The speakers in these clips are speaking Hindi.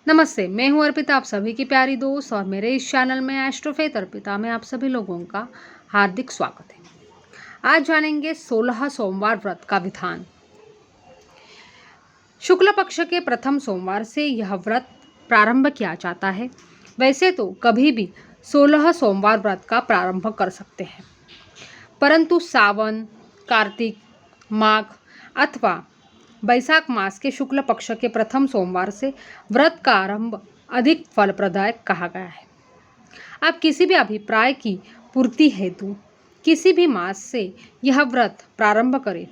नमस्ते, मैं हूँ अर्पिता, आप सभी की प्यारी दोस्त और मेरे इस चैनल में एस्ट्रोफेथ अर्पिता में आप सभी लोगों का हार्दिक स्वागत है। आज जानेंगे 16 सोमवार व्रत का विधान। शुक्ल पक्ष के प्रथम सोमवार से यह व्रत प्रारंभ किया जाता है। वैसे तो कभी भी 16 सोमवार व्रत का प्रारंभ कर सकते हैं, परंतु सावन, कार्तिक, माघ अथवा बैसाख मास के शुक्ल पक्ष के प्रथम सोमवार से व्रत का आरंभ अधिक फलप्रदायक कहा गया है। आप किसी भी अभिप्राय की पूर्ति हेतु किसी भी मास से यह व्रत प्रारंभ करें।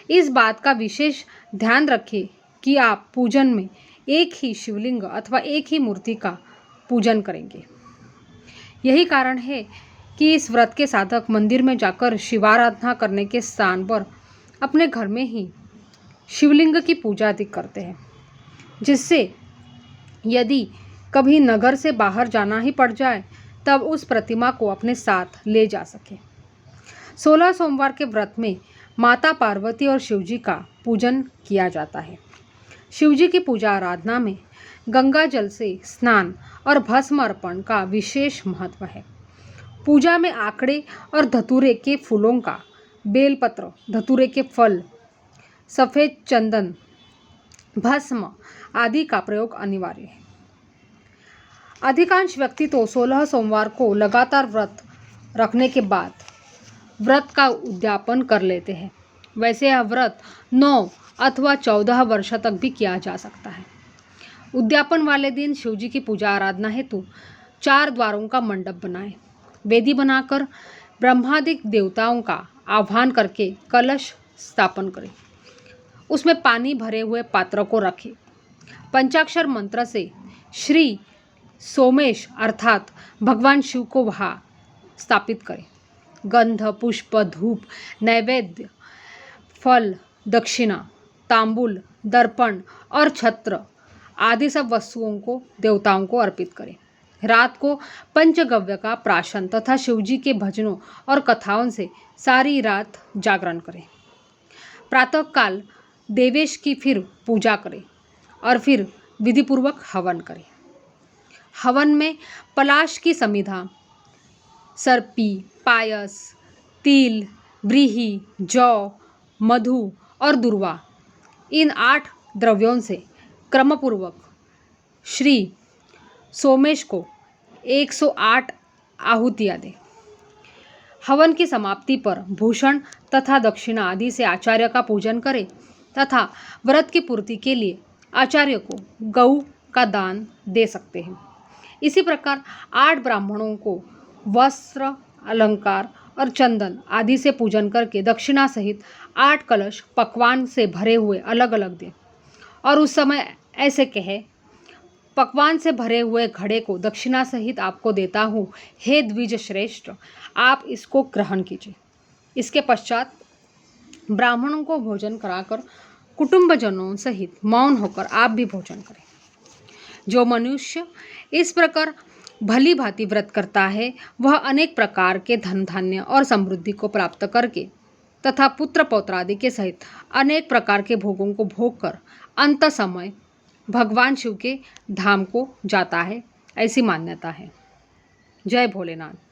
इस बात का विशेष ध्यान रखें कि आप पूजन में एक ही शिवलिंग अथवा एक ही मूर्ति का पूजन करेंगे। यही कारण है कि इस व्रत के साधक मंदिर में जाकर शिवाराधना करने के स्थान पर अपने घर में ही शिवलिंग की पूजा अधिक करते हैं, जिससे यदि कभी नगर से बाहर जाना ही पड़ जाए तब उस प्रतिमा को अपने साथ ले जा सके। 16 सोमवार के व्रत में माता पार्वती और शिवजी का पूजन किया जाता है। शिवजी की पूजा आराधना में गंगा जल से स्नान और भस्म अर्पण का विशेष महत्व है। पूजा में आंकड़े और धतूरे के फूलों का, बेलपत्र, धतूरे के फल, सफ़ेद चंदन, भस्म आदि का प्रयोग अनिवार्य है। अधिकांश व्यक्ति तो 16 सोमवार को लगातार व्रत रखने के बाद व्रत का उद्यापन कर लेते हैं। वैसे यह व्रत 9 अथवा 14 वर्ष तक भी किया जा सकता है। उद्यापन वाले दिन शिवजी की पूजा आराधना हेतु 4 द्वारों का मंडप बनाएं। वेदी बनाकर ब्रह्मादिक देवताओं का आह्वान करके कलश स्थापन करें। उसमें पानी भरे हुए पात्र को रखें। पंचाक्षर मंत्र से श्री सोमेश अर्थात भगवान शिव को वहाँ स्थापित करें। गंध, पुष्प, धूप, नैवेद्य, फल, दक्षिणा, तांबूल, दर्पण और छत्र आदि सब वस्तुओं को देवताओं को अर्पित करें। रात को पंचगव्य का प्राशन तथा शिवजी के भजनों और कथाओं से सारी रात जागरण करें। प्रातःकाल देवेश की फिर पूजा करें और फिर विधिपूर्वक हवन करें। हवन में पलाश की समिधा, सर्पी, पायस, तिल, व्रीहि, जौ, मधु और दुर्वा, इन 8 द्रव्यों से क्रमपूर्वक श्री सोमेश को 108 आहुतियाँ दें। हवन की समाप्ति पर भूषण तथा दक्षिणा आदि से आचार्य का पूजन करें तथा व्रत की पूर्ति के लिए आचार्य को गऊ का दान दे सकते हैं। इसी प्रकार 8 ब्राह्मणों को वस्त्र, अलंकार और चंदन आदि से पूजन करके दक्षिणा सहित 8 कलश पकवान से भरे हुए अलग अलग दें और उस समय ऐसे कहे, पकवान से भरे हुए घड़े को दक्षिणा सहित आपको देता हूँ, हे द्विज श्रेष्ठ, आप इसको ग्रहण कीजिए। इसके पश्चात ब्राह्मणों को भोजन कराकर कुटुंबजनों सहित मौन होकर आप भी भोजन करें। जो मनुष्य इस प्रकार भली भांति व्रत करता है वह अनेक प्रकार के धन धान्य और समृद्धि को प्राप्त करके तथा पुत्र पौत्रादि के सहित अनेक प्रकार के भोगों को भोग कर अंत समय भगवान शिव के धाम को जाता है, ऐसी मान्यता है। जय भोलेनाथ।